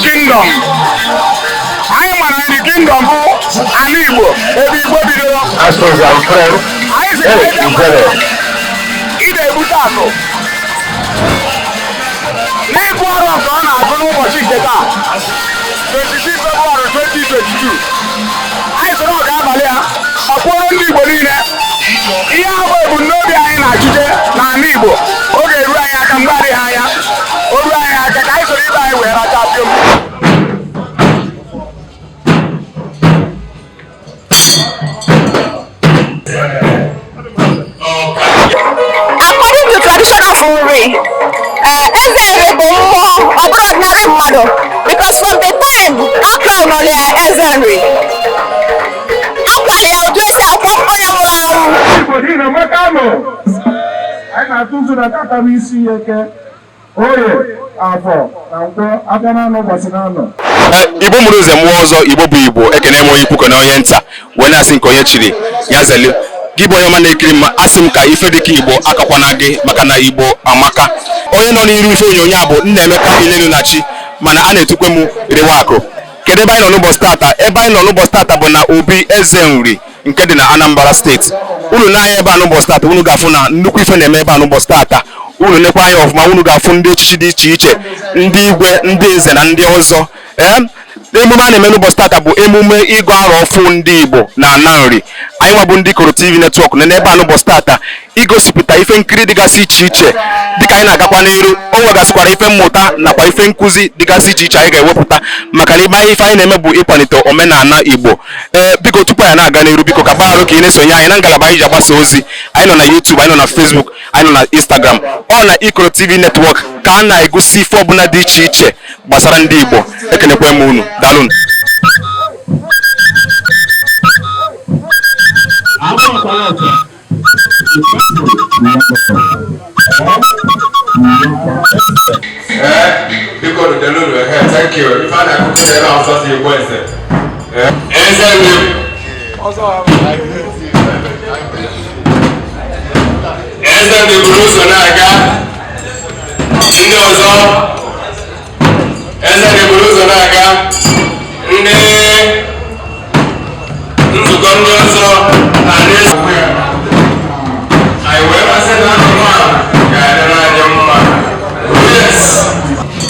kingdom. I am in the kingdom. I'm Igbo. Every Igbo. As for your friend, I say, Ide Butano. Next one of Ghana, I don't know what she's about. 26 February 2022. I said, oh, Gavalia, a poor Igbo. Iya bụ n'obi anyị na-achịje n'ala Igbo oge eru anyị aka mgbadị ha anya oru anyị aka ka anyị soro ibe anyị wee racha apịọ According to tradition of Nri, Eze bụ mmụọ ọ bụrụ ọdịnala mmadụ because from the time a crown only Eze Nri akwa ya otu esi akwọ onye nwụrụ anwụ. Anyị na-atụzụ na kata bụ isi ya eke oye afọ na nkwọ abịa na anọ ụbọchị na anọ. Igbo mụrụ ụzọ mmụọ ọzọ Igbo bụ Igbo ekene m onye ikwukọ na onye nta wee na-asị nke onye chiri ya zeli gị bụ onye ọma na-ekiri mma asị m ka ife dịka Igbo akakwana gị maka na Igbo amaka. Onye nọ n'iru ife onyonyo a bụ Nnaemeka Ilelu na Chi mana a na-etukwe m Riwa Akụ. Kedu ebe anyị nọ n'ụbọchị tata? Ebe anyị nọ n'ụbọchị tata bụ na Obi Eze Nri nke dị na Anambra steeti. Unu na-anya ebe a n'ụbọchị tata unu ga-afụ na nnukwu ife na-eme ebe a n'ụbọchị tata. Unu nekwa anya ọfụma unu ga-afụ ndị echichi dị iche iche ndị igwe ndị eze na ndị ọzọ. Emume a na-eme n'ụbọchị tata bụ emume ịgụ arọ ọfụ ndị Igbo na ana nri. Anyị nwa bụ ndị ikoROtv netwọk na ebe a n'ụbọchị tata igosipụta ife nkiri dịgasị iche iche dịka anyị na-agakwa n'elu o nwegasịkwara ife mmụta nakwa ife nkụzi dịgasị iche iche anyị ga-ewepụta maka na ife anyị na-eme bụ ịkwalite omenala Igbo. Biko tupu anyị na-aga n'elu biko ka gbaghara ka ị na-esonye anyị na ngalaba anyị ji agbasa ozi. Anyị nọ na YouTube, anyị nọ na Facebook, anyị nọ na Instagram, ọ na ikoROtv netwọk ka a na-egosi ife ọbụla dị iche iche gbasara ndị Igbo. Ekenekwe m unu dalụnụ. Because the Lord will help. Thank you. If I could get it out, so you go and say. Eze ndị buruzo na-aga ndị ọzọ. Eze ndị buruzo na-aga ndị nzukọ ndị ọzọ anyị wee masị na anụmanụ ga-adịrị anyị mma. Yes.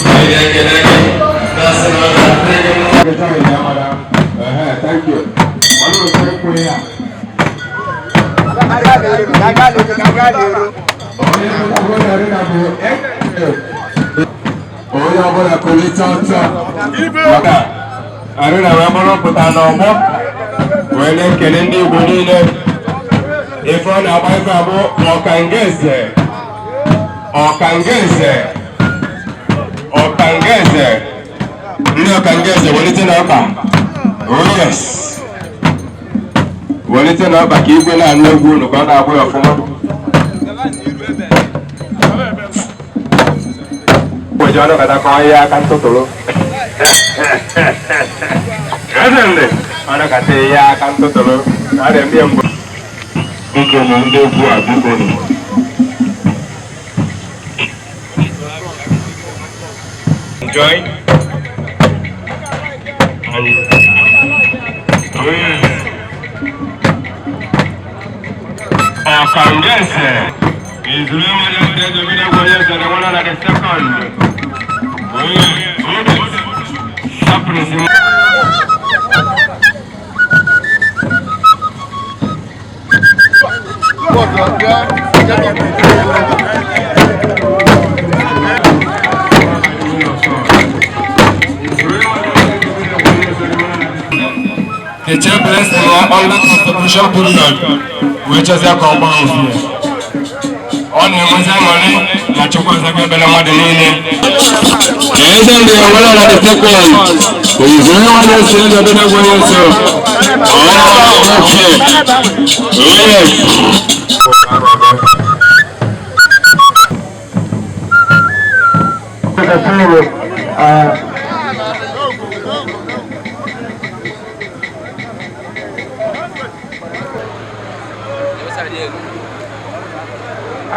Anyị na-ekele gị na-asị na ọ ga-adịrị gị mma. Thank you. Onye ọbụla kolite ọtọ maka arịna wee mụrụ pụta n'ọgbọ wee na-ekele ndị Igbo niile. Ife ọ na-agba ife abụ ọkangeze ndị ọkangeze welite n'ọkpa. Oh yes, welite n'ọkpa ka igwe na-anụ egwu unu ka ọ na-agba ya ọfụma. Ụbọchị ọnụ kata ka onye aka ntụtụrụ eze ndị ọnụ kata ihe aka ntụtụrụ a na-eme mbụ biko na ndị egwu a biko nụ. Enjoy. Ọkangeze is really the video for the one at the second. The chairperson on the constitution period, which is a compound here. On the Mazamani, la Chocosa Belamadine. Yes, and they are well at the second. So you very well to say that they're going to. Oh, okay. Yes.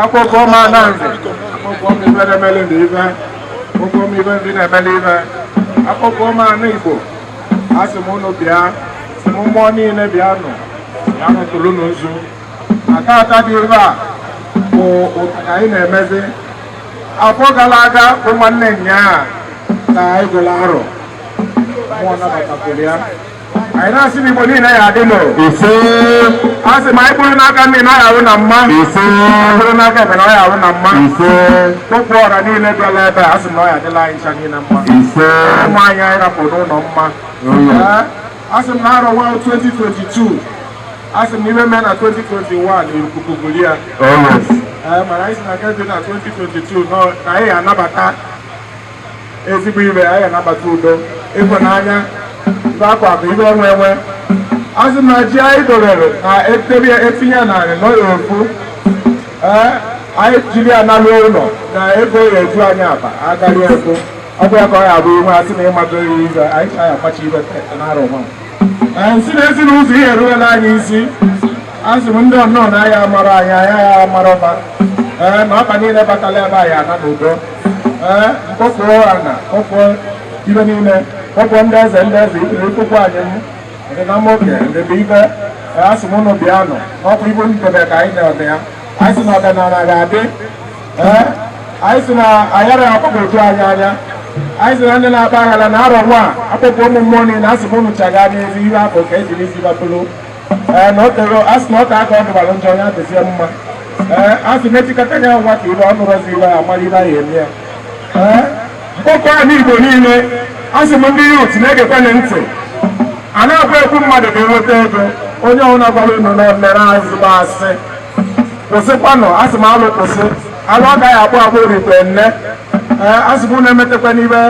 akwụkwọ m ananze akwụkwọ m ibe na-emele ndị ibe akwụkwọ m ibe ndị na-emele ibe akwụkwọ m anụ Igbo asị m unu bịa sị m mmụọ niile bịa nụ ya nụtụrụ n'ozu aka dị ebe a bụ ụka anyị na-emezi afọ gara aga bụ nwanne nyaa ka anyị gụrụ arọ mmụọ nabatakwuru ya anyị na-asị na Igbo niile ya adị nọ asị ma anyị bụrụ n'aka nne na ọ ya ahụ na mma bụrụ n'aka ebe na ọ ya ahụ na mma kpọpụ ọra niile bịala ebe a asị na ọ ya adịla anyị ncha niile mma ụmụ anyị anyị rapụ n'ụlọ mma asị m na arọ 2022 asị m n'ime mee na 2021 ikuku buru ya mana anyị si na nke na 2022 na anyị anabata ezigbo ibe anyị anabata udo ịhụnanya ibe akwa bụ ibe enwe asị m na ji anyị dorere na etinye narị n'ọya ofu anyị jiri ya n'alụ ụlọ na ego ya eju anyị aba agaghị ego ọ bụ ya ka ọ ya bụ iwe asị na ịmadoghị ibe anyị cha ya akpachi ibe n'arọ nwa nsi na ezi na ụzọ ihe eruwela anyị isi asị m ndị ọnọọ na ahịa amara anyị ya amara ọba na ọka niile batala ebe anyị ana n'udo mkpọpụ ana kpọpụ ibe niile kpọpụ ndị eze ikpere ikpokwu anyị ndị na moke ndị bụ ibe asị m ụnụ bịa nọ n'ọkwa ibe ndebe ka anyị na-ọdị ya anyị sị na ọdịnala ga-adị anyị sị na ayara ya akpọgoju anyị anya anyị sị na ndị na-akpa aghara na arọ nwa akpọpụ ụmụ mmụọ niile asị m ụnụ chaga n'ezi ihe afọ ka ejiri isi bapụrụ asị na ọka aka ọ dụbara njọ ya dịzie mma asị na-etikọta ya nwa ka ibe ọnụrọzi ibe ya amara ibe anyị eme ya mkpọkọ anyị Igbo niile asị m ndị yut na-egekwana ntị a na-agwa ekwu mmadụ ga-enweta ego onye ọbụla gwara unu na mmere azụba asị kwụsịkwanụ asị m alụ kwụsị alụ ọ gaghị agbụ agbụ rite nne asị m na-emetakwa n'ibe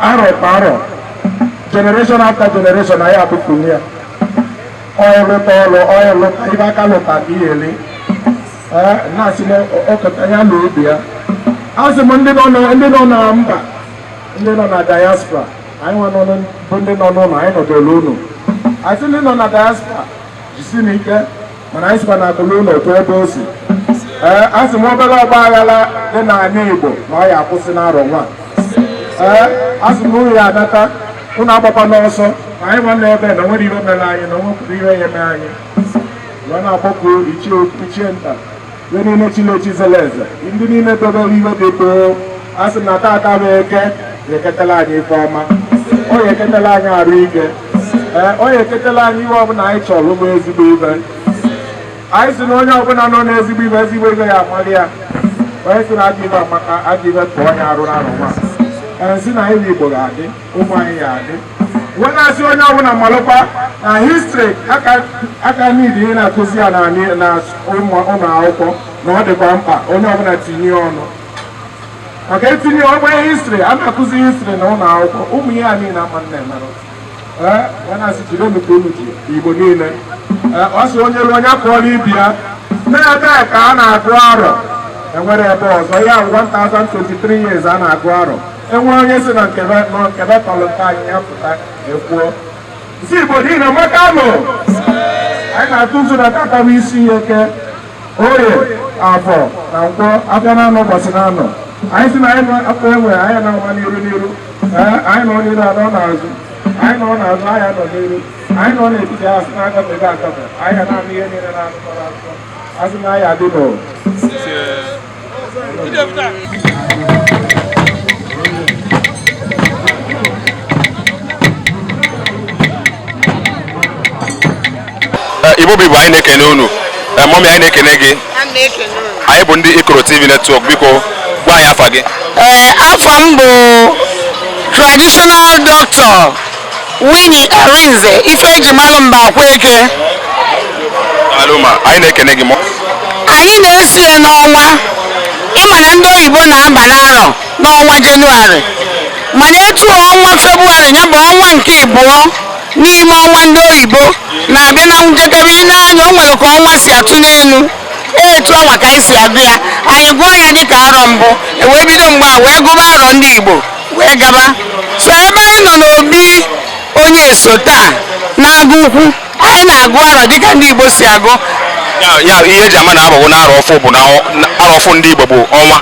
arọ kwa arọ generation after generation anyị abụpụrụ ya onye lụta ọlụ onye lụta ibe aka lụta ka ihe ele na-asị na ọkọta ya na obi ya asị m ndị nọ na mba ndị nọ na diaspora anyị nwe bụ ndị nọ n'ụlọ anyị nọdụrụ unu asị ndị nọ na diaspora jisi n'ike mana anyị sikwa na akụlụ ụlọ otu ebe o si asị m obere ọgba aghara dị n'ala Igbo na ọ ya akwụsị n'arọ nwa asị m unu ya adata unu agbakwa n'ọsọ na anyị nwanne ebe na nwere iwe mere anyị na onwepụrụ ihe ya eme anyị wee na-agbakọ ichie nta wee niile chilechi zere eze ndị niile dobere iwe dị too asị m na tata bụ eke ga-eketela anyị ife ọma ọ ga-eketela anyị arụ ike ọ ga-eketela anyị ihe ọbụla anyị chọrọ ụmụ ezigbo ibe anyị sị na onye ọbụla nọ n'ezigbo ibe ezigbo ibe ya amalị ya onye sị na ajọ ibe amaka ajọ ibe pụọ onye arụ n'arọ nwa nsị na anyị Igbo ga-adị ụmụ anyị ga-adị wee na-asị onye ọbụla malụkwa na histri aka niile ihe na-akụzi ya na ụmụ akwụkwọ na ọ dịkwa mkpa onye ọbụla tinye ọnụ maka etinye ogbenye histri a na-akụzi histri na ụlọ akwụkwọ ụmụ ihe a niile ama nna emerụ wee na-asị jiri onuka unu ji Igbo niile ọ sị onye ru onye akọọla ibi ya na-ebe ka a na-agụ arọ enwere ebe ọzọ ya 1023 years a na-agụ arọ enwere onye si na nkebe tọlụta anyị ya pụta ekwuo isi Igbo niile maka nụ anyị na-atụ nzu na tata bụ isi eke orie afọ na nkwọ abịa na anọ ụbọchị na anọ anyị si na anyị afọ enwe anyị na-agba n'iru anyị nọ n'iru anọ n'azụ anyị nọ n'azụ anyị nọ n'iru anyị nọ n'etiti asị na-agafeghị agafe anyị na-anụ ihe niile na-anụkọrọ akụkọ asị na anyị adị n'o Igbo bụ anyị na-ekene unu mọmị anyị na-ekene gị anyị bụ ndị ikoROtv netwọk biko gwa anyị afa gị afọ m bụ traditional doctor Winnie Arinze ife eji mara mba Akweke alụma anyị na-ekene gị anyị na-esi ya n'ọnwa ịma na ndị oyibo na-aba n'arọ n'ọnwa Jenụwarị mana etu ọnwa Febụwarị ya bụ ọnwa nke ịbụọ n'ime ọnwa ndị oyibo na-abịa na njedebe n'anya o nwere ka ọnwa si atụ n'elu etu ọnwa ka anyị si abụ ya anyị gụọ ya dịka arọ mbụ wee bido mgbe a wee gụba arọ ndị Igbo wee gaba so ebe anyị nọ n'obi onye eso taa na-agụ ukwu anyị na-agụ arọ dịka ndị Igbo si agụ ya ihe eji ama na abụghị na-arọ ọfụ bụ na arọ ọfụ ndị Igbo bụ ọnwa.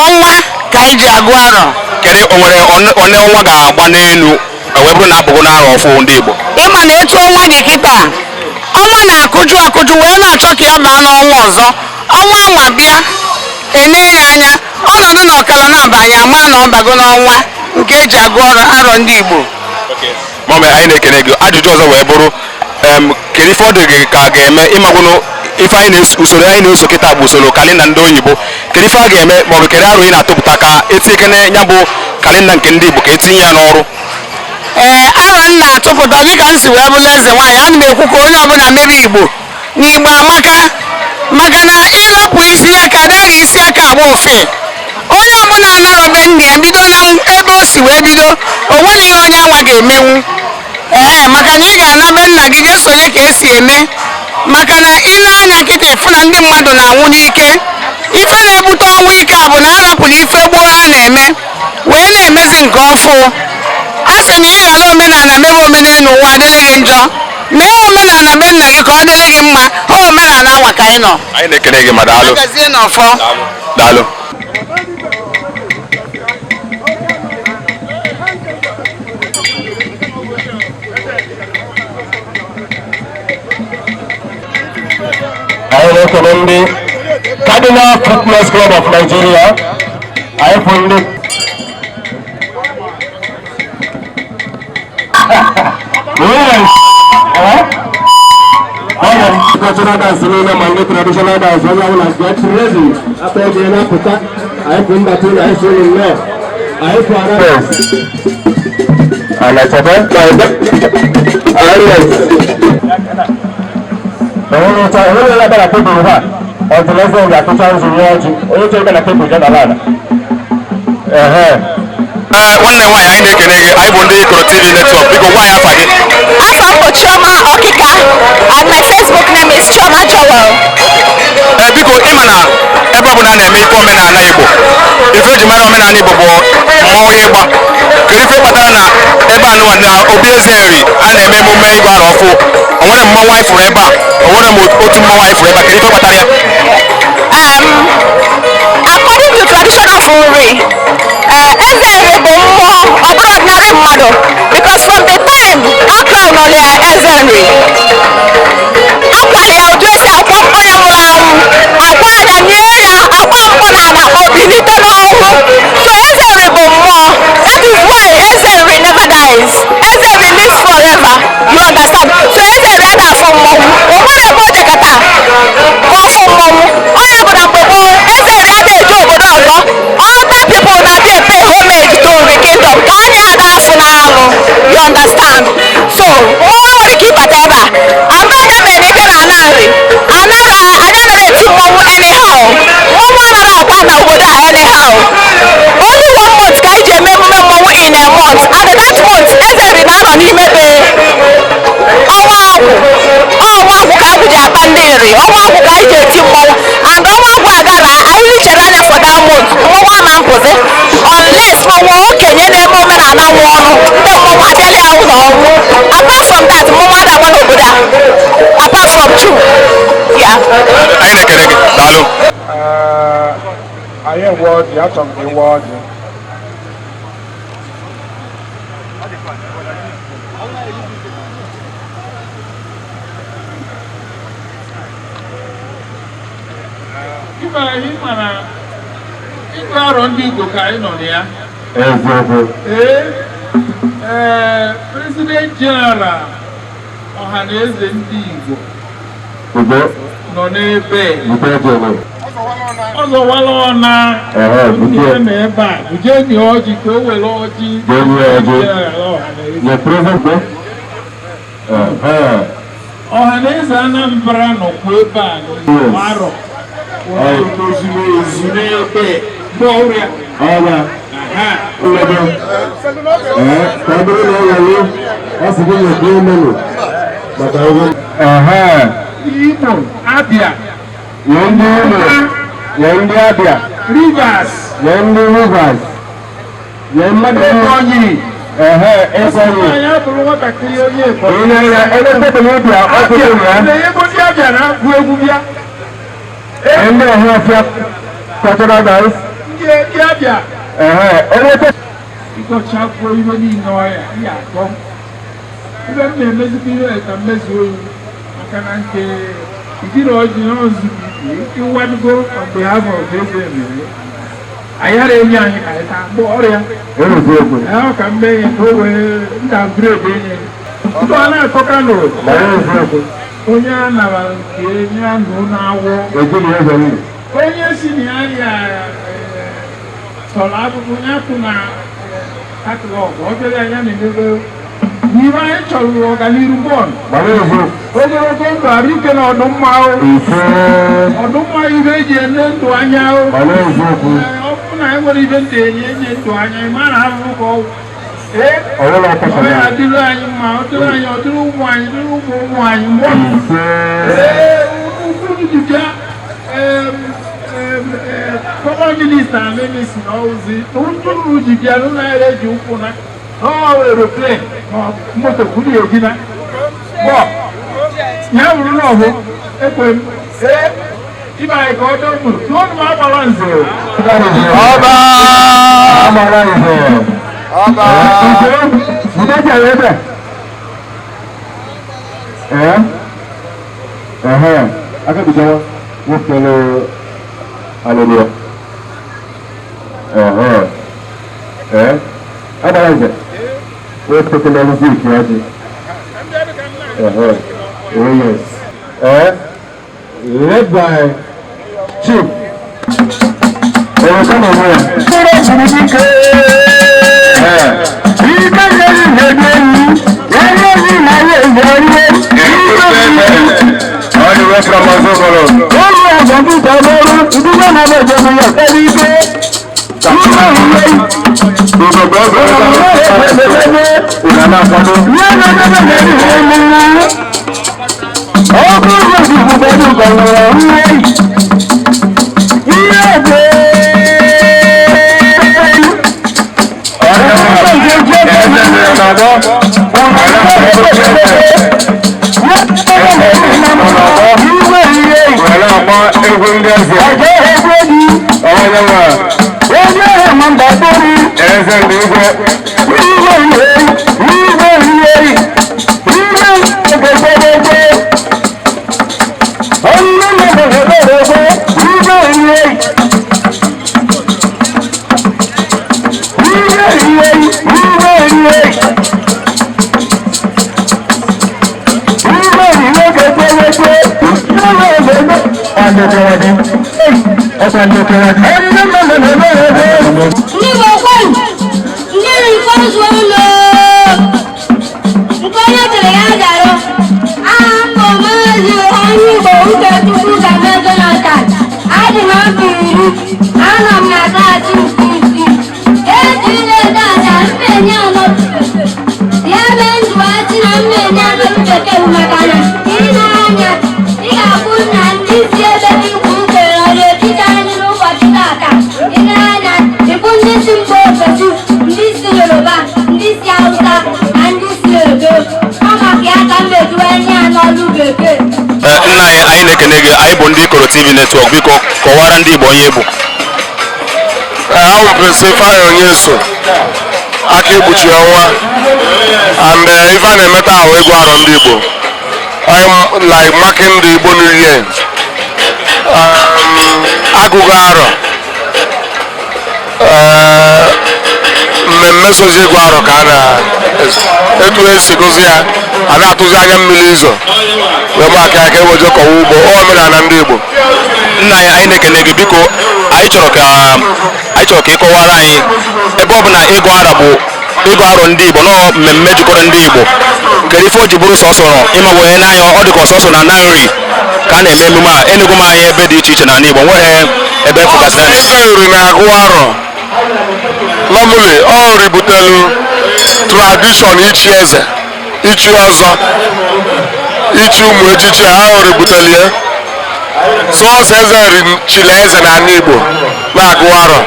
Ọnwa ka anyị ji agụ arọ. Kedu o nwere one ọnwa ga-agba n'elu wee bụrụ na abụghị na arọ ọfụ ndị Igbo? Ịma na etu ọnwa dị kịta, ọnwa na-akụju akụju wee na-achọ ka ya baa n'ọnwa ọzọ. Ọnwa anwa bịa ene ya anya ọnọdụ na ọkara na-abanye ama na ọbago n'ọnwa nke eji agụ arọ ndị Igbo. Mama anyị na-ekene gị. Ajụjụ ọzọ wee bụrụ kedu ife ọ dị gị ka a ga-eme ịmagwụnụ ife usoro anyị na-eso kịta bụ usoro kalenda ndị oyibo. Kedu ife a ga-eme maọbụ kedu arụ ị na-atụpụta ka etinyekene ya bụ kalenda nke ndị Igbo ka etinye ya n'ọrụ? Arọ m na-atụpụta dịka m si wee bụrụ eze nwaanyị, ana m ekwu ka onye ọbụla mebe Igbo na Igbo amaka, maka na ịrapụ isi aka anaghị isi aka agba ofe. Onye ọbụla anọrọbe nna ya bido na ebe o si wee bido, o nwere ihe onye anwa ga-emenwu. Maka na ị ga-anabe nna gị jee sonye ka esi eme, maka na ile anya nkịta ịfụ na ndị mmadụ na-anwụ n'ike. Ife na-ebute ọnwụ ike a bụ na arapụrụ ife gboo a na-eme wee na-emezi nke ọfụ. A sị na ị ghara omenala mebe omenelu ụwa adịrị gị njọ, mee omenala be nna gị ka ọ dịrị gị mma. Ọ omenala anwa ka anyị nọ. Anyị na-ekene gị ma daalụ. Agazie n'ọfọ. Daalụ. I recommend the Cardinal Fitness Club of Nigeria. I found it. Cultural dance, traditional dance, everyone get ready. After the put I bring that in, I show you there. I for and I said, nwanne nwaanyị anyị na-ekene gị. Anyị bụ ndị ikoROtv network. Biko gwa anyị afa gị. Afa m bụ Chioma Okika and my Facebook name is Chioma Joel. Biko ịma na ebe ọ bụla a na-eme ife omenala Igbo, ife eji mara omenala Igbo bụ mmọnwụ ịgba. Kedu ife kpatara na ebe anụwa na obi eze nri a na-eme emume ịgba arọ ọfụ, o nwere mmọnwụ anyị fụrụ ebe a, o nwere m otu mmọnwụ anyị fụrụ ebe a, kedu ife kpatara ya? According to tradition of Nri, eze nri bụ mmụọ, ọ bụrụ ordinary mmadụ, because from the time a crown ya eze nri, akwara ya ụdị esi akwa onye nwụrụ anwụ, akwa ya nye ya akpa mkpọ n'ala o bilite n'ọnwụ. So eze nri bụ mmụọ. That is why eze nri never dies. Eze nri lives forever. You understand? So eze nri adafụ mmọnwụ. O nwere ebe o jekọta ọfụ mmọnwụ. Onye bụ na mgbe gboo eze nri adịghị eje obodo ọzọ. Other people na-abịa pay homage to Nri kingdom ka anyị ada afụ n'anụ. You understand? So mmọnwụ nwere ike ịbata ebe a. Amaghị mere ije na ana nri. Anyị anaghị eti mmọnwụ anyhow. Mmọnwụ anaghị agba n'obodo a anyhow. Only 1 month ka anyị ji eme emume mmọnwụ in a month, and that month eze nri na-anọ n'ime be ọnwa agwụ. Ọnwa agwụ ka anyị ji akpa ndị nri, ọnwa agwụ ka anyị ji eti mmọnwụ, and ọnwa agwụ agara anyị chere anya for that month mmọnwụ a na-mpụzi unless mmọnwụ okenye na-eme omenala nwụ ọnụ ndị mmọnwụ abịala ya ụlọ ọnwụ. Apart from that mmọnwụ adagba n'obodo a apart from Chu. Anyị na-ekene gị. Daalụ. I am what you have something what ịgụ arọ ndị Igbo ka anyị nọ na ya. President General Ọhaneze ndị Igbo nọ n'ebe ọzọwala ọna ihe na ebe a bujeni ọjị ka o were ọjị Ọhaneze Anambra nọkwa ebe a n'arọ ozuru ezu n'ebe n'ọrịa. Imo, Abia, Abia, Rivers, Rivers, Ebonyi. Ya bụrụ nwatakịrị onye Ebonyi. Onye Ebonyi bịa, ọ bụrụ ya. Ndị Ebonyi abịa na-agụ egwu bịa. ndị ọhụrụ cultural guys. Ịkọchapụ ihe niile ọya ya atọ ebe m na-emezikwa ihe ka mmezu oyi maka na nke ijiri ọjị n'ọzụ ịwadugo on behalf of eze mere ayara enyi anyị ka anyị taa mgbe ọrịa ahụ ka mme ya ka o wee ndagbrede enye ndị ọ na-akọka n'otu onye a nara nke enye anụ na-awọ onye si na ya tọrọ abụbụ ya kwụ na katalọgụ ọ bịara anya na-emebe n'ihe anyị chọrọ ọganiru bọọlụ ogologo ndụ arụ ike na ọdụmma ọdụmma ihe eji ene ndụ anya ọ bụ na e nwere ihe ndị enye ndụ anya ma na ahụhụ ka ọgwụ ya adịrị anyị mma ọ dịrị anyị ọ dịrị ụmụ anyị dịrị ụmụ anyị mgbe former minister Memisi na ozi ntụrụ ji bịa n'ụlọ ya eji ụkwụ na aeroplane moto kwuru ejina ya bụrụ na ọhụ ekwe m ịba anyị ka ọ dị mụrụ n'ọnụ m agbara nze Hallelujah. Apa lagi? What's the music, Raji? Oh yes. Led by Chief. Come on here. All the way from Mazogolo. anyị na-ekene gị, anyị bụ ndị ikoROtv netwọk, biko kọwara ndị Igbo onye bụ. Ahụ Prince onye so aka ekpuchi ọnwa and ife a na-emeta ahụ egwu arọ ndị Igbo like marking the Igbo New Year, agụgụ arọ, mmemme sozi egwu arọ ka a na-etu esi gozi ya, a na-atụzi anya mmiri izo wee gbaka aka eweje kọwa ugbo omenala ndị Igbo. Nna anyị na-ekene gị, biko anyị chọrọ ka ịkọwara anyị ebe ọ bụ na ịgụ ara bụ ịgụ arọ ndị Igbo nọ mmemme jikọrọ ndị Igbo, kedu ife o ji bụrụ sọsọ ịma wee n'anya ọ dị ka sọsọ na nri ka a na-eme emume a enugwu m anyị ebe dị iche iche n'ala Igbo nweghị ebe fụgasịrị nri na-agụ arọ normally ọ ributelu tradition ichi eze, ichi ọzọ, ichi ụmụ ejiji ahụ ributelie sọọsọ eze chile eze n'ala Igbo na-agụ arọ.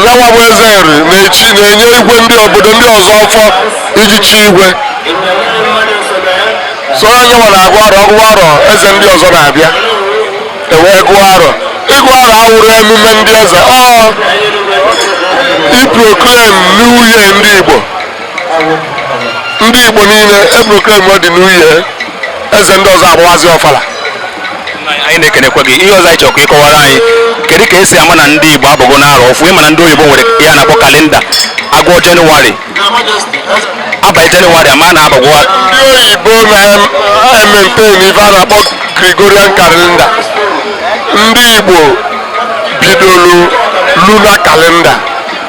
Nyawa bụ eze nri na-enye igwe ndị obodo ndị ọzọ ọfọ iji chi igwe, so onye nwa na-agụ arọ, ọgụ arọ eze ndị ọzọ na-abịa. ewee gụọ arọ. Ịgụ arọ awụrụ emume ndị eze, iproclaim new year ndị Igbo. Ndị Igbo niile eproclaim dị new year, eze ndị ọzọ agbawazi ọfala. Anyị na-ekenekwa gị. Ihe ọzọ anyị chọrọ ka ịkọwara anyị, kedu ka esi ama na ndị Igbo abụgo n'arọ ofu? Ịma na ndị oyibo nwere ihe a na-akpọ kalenda, agụọ Jenụwarị, abalị Jenụwarị ama na-abagwo. Ndị oyibo na-ementain ife a na-akpọ Gregorian calendar. Ndị Igbo bidoro lunar calendar.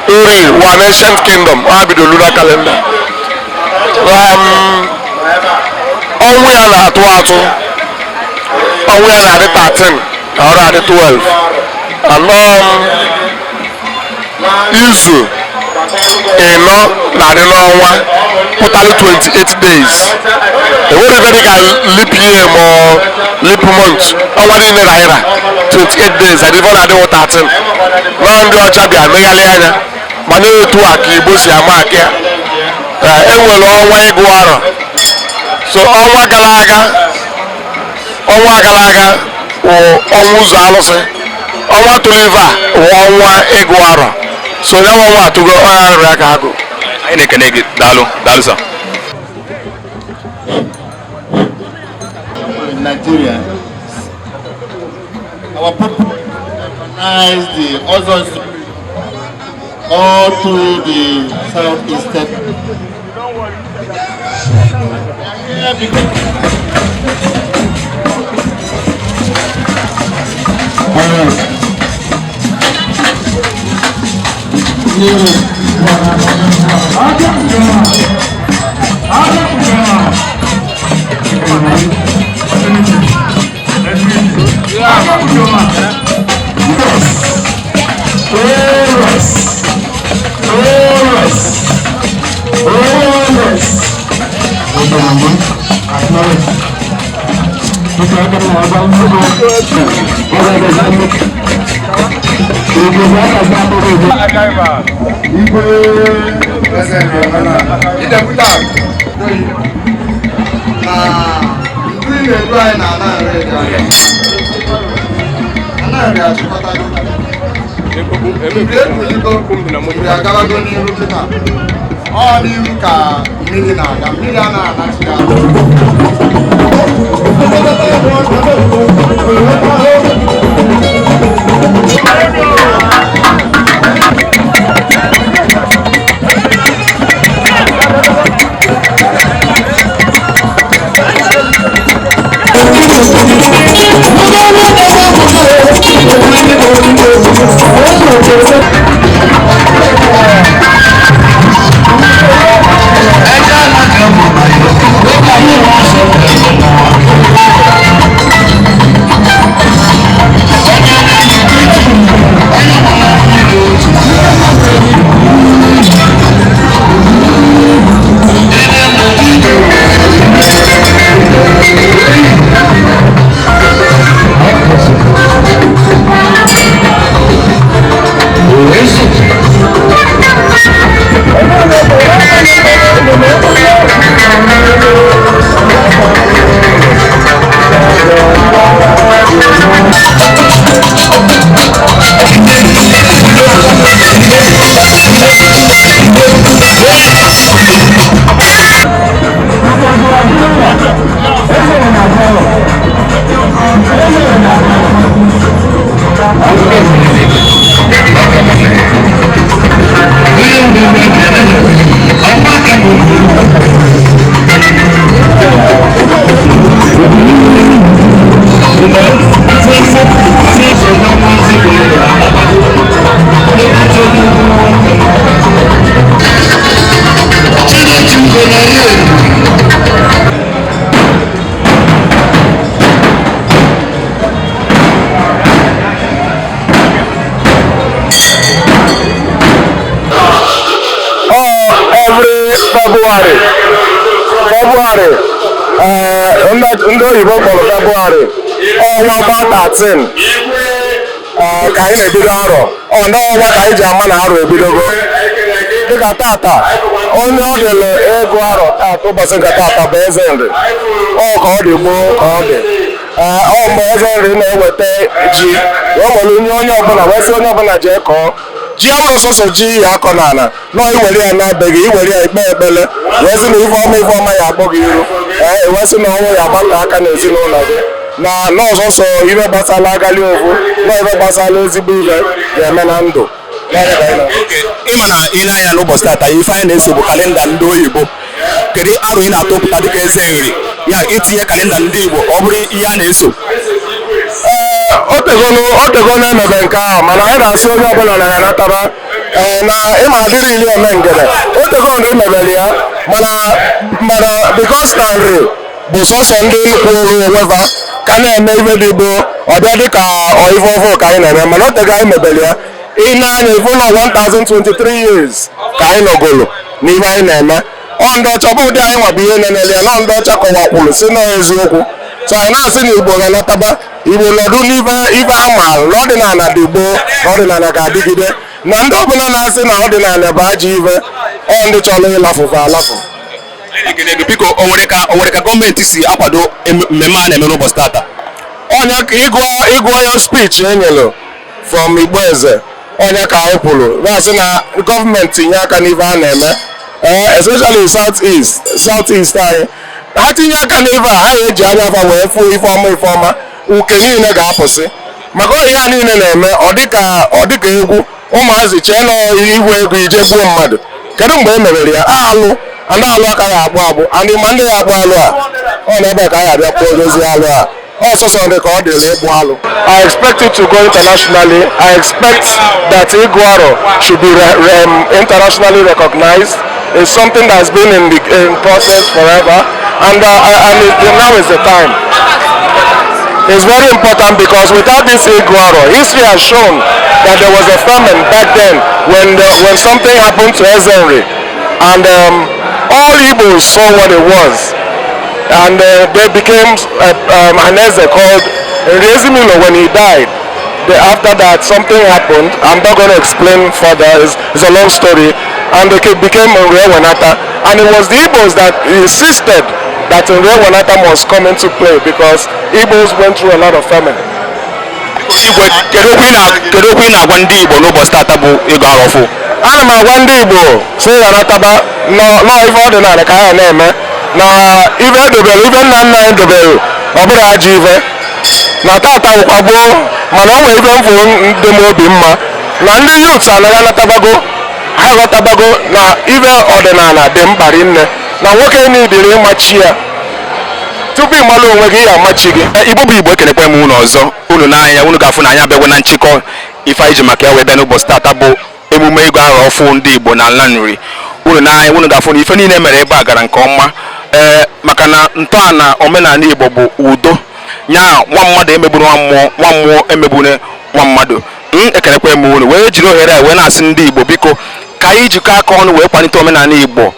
Nri one ancient kingdom ha bidoro lunar calendar. Ọnwụ ya na-atụ atụ, ọnwụ ya na-adị 13 na ọrụ adị 12. Anọ izu ịnọ na-adị n'ọnwa pụtara 28 days. Enwere ebe dị ka leap year ma leap month, ọnwa niile naira 28 days adịbọ na-adịwụ 13. Na ndị ọcha bịa megharị anya ma na-etu a ka Igbo si ama aka ya. Enwere ọnwa ịgụ arọ. So ọnwa gara aga wụ ọnwa ụzọ alụsị, ọnwa tụrụ ife a wụ ọnwa ịgụ arọ. So ya ọnwa atụgo ọnya arịrị aka agụ. Anyị na-ekene gị. Daalụ sir. In Nigeria, our people recognize the ozone all through the southeastern. ndị oyibo kpọrọ Febụwarị ọnwa 13 ka anyị na-ebido arọ. Ọnwa ka anyị ji ama na arọ ebidogo. Dịka tata onye ọ dịle ego arọ tata ụbọchị nke tata bụ eze nri, ka ọ dị gboo ka ọ dị. ọ mgbe eze nri na-eweta ji o nwere onye ọbụla wee sị onye ọbụla jee kọọ ji abụrụ sọsọ ji ya akọ n'ala nọ iwere ya na-abeghị iwere ya ikpe ekpele wee sị na ife ọma ya akpọ gị iru wee sị na ọnwụ ya agbata aka n'ezinụlọ gị na n'ọzọsọ ibe gbasara agali ofu na ibe gbasara ezigbo ibe ga-eme na ndụ. ịma na ị na-anya n'ụbọchị tata ife anyị na-eso bụ kalenda ndị oyibo kedu arụ ị na-atụpụta dịka eze nri ya itinye kalenda ndị Igbo ọ bụrụ ihe a na-eso? o tegonu emebe nke ahụ mana anyị na-asị onye ọbụla na ya natara na ịma adịrị ili eme ngede o tegonu emebere ya mana bikos na nri bụ sọsọ ndị kwụrụ onweva ka na-eme ife dị bụ ọbịa dịka ife ọfụ ka anyị na-eme mana o tego anyị mebere ya ị na-anya ife ụlọ 1023 years ka anyị nọgolo n'ihe anyị na-eme ọ ndị ọcha bụ ụdị anyị nwabụ ihe na-enele ya na ndị ọcha kọwakwuru si na eziokwu so anyị na-asị na Igbo ga-anataba Igbo nọdụ n'ife amaala na ọdịnala dị gboo na ọdịnala ga-adịgide na ndị ọbụla na-asị na ọdịnala bụ ajọ ife ọ ndị chọrọ ịlafụfa alafụ. Biko o nwere ka gọọmenti si akwado mmemme a na-eme n'ụbọchị tata? Onye ka ịgụọ ya speech e nyere from Igbo eze onye ka anyị kwuru na-asị na gọọmenti tinye aka n'ife a na-eme especially south-east anyị ha tinye aka n'ife a anyị eji anya afa wee fụ ife ọma uke niile ga-apụsị maka ihe a niile na-eme ọ dịka egwu ụmụazị chee na ihu ego ije gbuo mmadụ kedu mgbe e mebere ya alụ ndị alụ aka ya agbụ and ma ndị ya agbụ alụ a ọ na-ebe ka anyị abịa kpọọ dozie alụ a ọsọsọ dị ka ọ dịrị ịgbụ alụ. I expect it to go internationally. I expect that Iguano should be internationally recognized. It's something that's been in process forever and now is the time. It's very important because without this Iguano, history has shown that there was a famine back then when something happened to Ezenri and all Igbos saw what it was. And they became an Eze called Rezimilo when he died. After that, something happened. I'm not going to explain further. It's a long story. And they became Nrewanata. And it was the Igbos that insisted that Nrewanata must come into play because Igbos went through a lot of famine. Kedu okwu ị na-agwa ndị Igbo n'ụbọchị tata bụ ịgụ arọfụ? Ana m agwa ndị Igbo sị ya nataba n'ife ọdịnala ka anyị na-eme na ife edobere ife nna nna anyị dobere ọ bụrụ ajọ ife na tata ụkwa gboo mana o nwere ife mfụ dị m obi mma na ndị youths anaghị anatabago ha ghọtabago na ife ọdịnala dị mkpa rinne na nwoke niile ịmachi ya tupu ịmalụ onwe gị ya amachi gị. Igbo bụ Igbo ekenekwa m unu ọzọ unu n'anya unu ga-afụ na anyị abịagwa na nchịkọ ife anyị ji maka ya wee bịa n'ụbọchị tata bụ emume ịgụ arọfụ ndị Igbo na ala nri unu n'anya unu ga-afụ na ife niile mere ebe a gara nke ọma maka na ntọala omenala Igbo bụ udo nya nwa mmadụ emegburu nwa mmụọ emegbune nwa mmadụ ekenekwa m unu wee jiri ohere a wee na-asị ndị Igbo biko ka anyị jikọ aka ọnụ wee kwalite omenala Igbo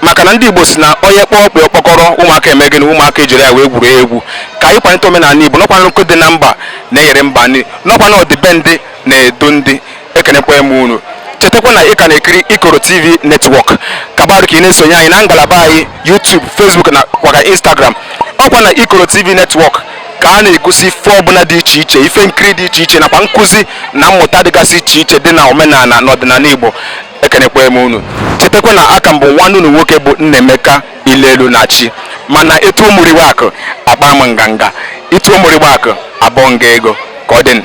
maka na ndị Igbo si na onye kpọọ ọkpụ ọkpọkọrọ ụmụaka emegị na ụmụaka ejiri ya wee gwuru egwu ka anyị kwalite omenala Igbo nọkwa nkụ dị na mba na-enyere mba nri nọkwa na ọdịbendị na-edo ndị ekenekwa m unu chetakwa na ị ka na-ekiri ikoROtv netwọk kabarụ ka ị na-esonye anyị na ngalaba anyị YouTube, Facebook na kwaka Instagram ọkwa na ikoROtv netwọk ka a na-egosi ife ọbụla dị iche iche ife nkiri dị iche iche nakwa nkụzi na mmụta dịgasị iche iche dị na omenala na ọdịnala Igbo ekenekwa m unu chetakwa na aka mbụ nwanne unu nwoke bụ Nnaemeka Ilelu na chi mana etu omuriwe akụ akpa ama nganga etu omuriwe akụ abụọ nga ego ka ọ dị